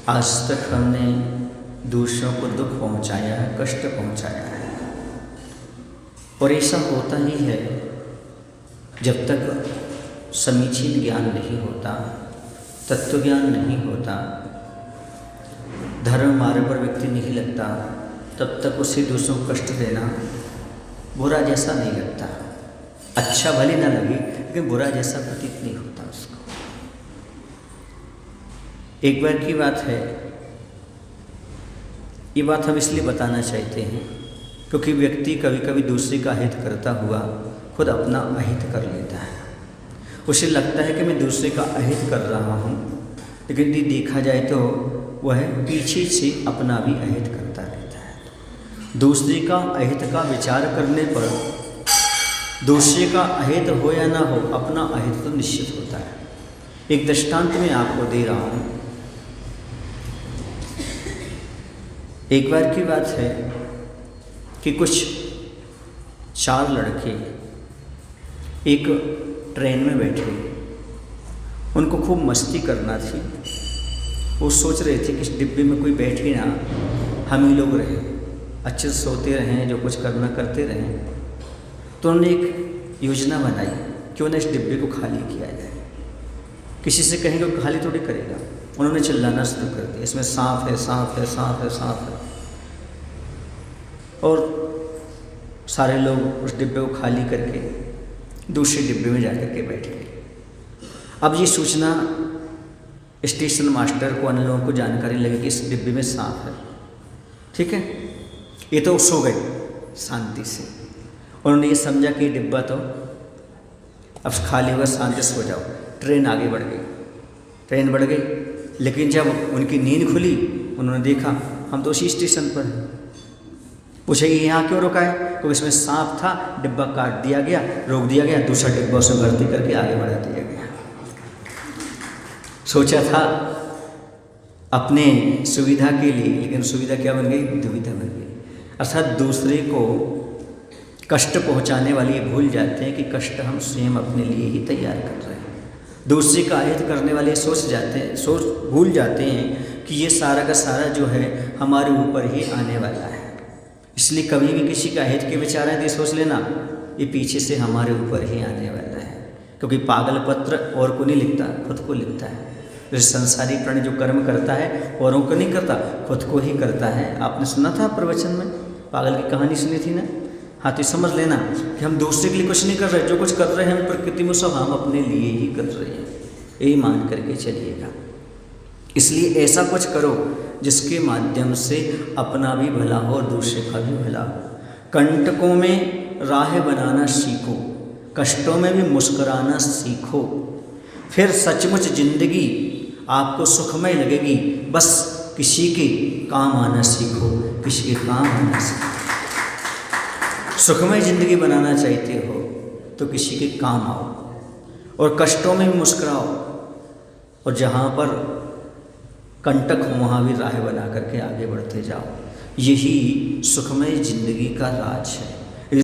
आज तक हमने दूसरों को दुख पहुंचाया है, कष्ट पहुंचाया है। और ऐसा होता ही है जब तक समीचीन ज्ञान नहीं होता, तत्व ज्ञान नहीं होता, धर्म मार्ग पर व्यक्ति नहीं लगता, तब तक उसे दूसरों को कष्ट देना बुरा जैसा नहीं लगता। अच्छा भले ना लगे लेकिन बुरा जैसा प्रतीत नहीं होता उसको। एक बार की बात है, ये बात हम इसलिए बताना चाहते हैं क्योंकि व्यक्ति कभी कभी दूसरे का हित करता हुआ खुद अपना अहित कर लेता है। उसे लगता है कि मैं दूसरे का अहित कर रहा हूँ, लेकिन यदि देखा जाए तो वह पीछे से अपना भी अहित करता रहता है। दूसरे का अहित का विचार करने पर दूसरे का अहित हो या ना हो, अपना अहित तो निश्चित होता है। एक दृष्टांत मैं आपको दे रहा हूँ। एक बार की बात है कि कुछ 4 लड़के एक ट्रेन में बैठे, उनको खूब मस्ती करना थी। वो सोच रहे थे कि इस डिब्बे में कोई बैठे ना, हम ही लोग रहे, अच्छे से सोते रहें, जो कुछ करना करते रहें। तो उन्होंने एक योजना बनाई, क्यों ना इस डिब्बे को खाली किया जाए। किसी से कहेंगे खाली थोड़ी करेगा। उन्होंने चिल्लाना शुरू कर दिया, इसमें सांप है, सांप है, सांप है, सांप है। और सारे लोग उस डिब्बे को खाली करके दूसरे डिब्बे में जाकर के बैठ गए। अब ये सूचना स्टेशन मास्टर को, अन्य लोगों को जानकारी लगी कि इस डिब्बे में सांप है। ठीक है, ये तो सो गए शांति से। उन्होंने ये समझा कि डिब्बा तो अब खाली होगा, शांति से सो जाओ। ट्रेन आगे बढ़ गई, ट्रेन बढ़ गई, लेकिन जब उनकी नींद खुली उन्होंने देखा हम तो उसी स्टेशन पर हैं। पूछे कि यहाँ क्यों रुका है? क्योंकि इसमें सांप था, डिब्बा काट दिया गया, रोक दिया गया, दूसरा डिब्बा उसमें भर्ती करके आगे बढ़ा दिया गया। सोचा था अपने सुविधा के लिए, लेकिन सुविधा क्या बन गई? दुविधा बन गई। अर्थात दूसरे को कष्ट पहुँचाने वाले भूल जाते हैं कि कष्ट हम स्वयं अपने लिए ही तैयार कर रहे हैं। दूसरे का अहित करने वाले भूल जाते हैं कि ये सारा का सारा जो है हमारे ऊपर ही आने वाला है। इसलिए कभी भी किसी का हित के विचार है तो सोच लेना ये पीछे से हमारे ऊपर ही आने वाला है। क्योंकि पागल पत्र और को नहीं लिखता, खुद को लिखता है। जैसे संसारी प्राणी जो कर्म करता है औरों को नहीं करता, खुद को ही करता है। आपने सुना था प्रवचन में, पागल की कहानी सुनी थी ना। हाँ, तो समझ लेना कि हम दूसरे के लिए कुछ नहीं कर रहे, जो कुछ कर रहे हैं हम प्रकृति में सब हम अपने लिए ही कर रहे हैं, यही मान करके चलिएगा। इसलिए ऐसा कुछ करो जिसके माध्यम से अपना भी भला हो और दूसरे का भी भला हो। कंटकों में राह बनाना सीखो, कष्टों में भी मुस्कुराना सीखो, फिर सचमुच जिंदगी आपको सुखमय लगेगी। बस किसी के काम आना सीखो, किसी के काम आना सीखो। सुखमय जिंदगी बनाना चाहते हो तो किसी के काम आओ और कष्टों में भी मुस्कुराओ, और जहाँ पर कंटक हो वहाँ भी राह बना करके आगे बढ़ते जाओ। यही सुखमय जिंदगी का राज है।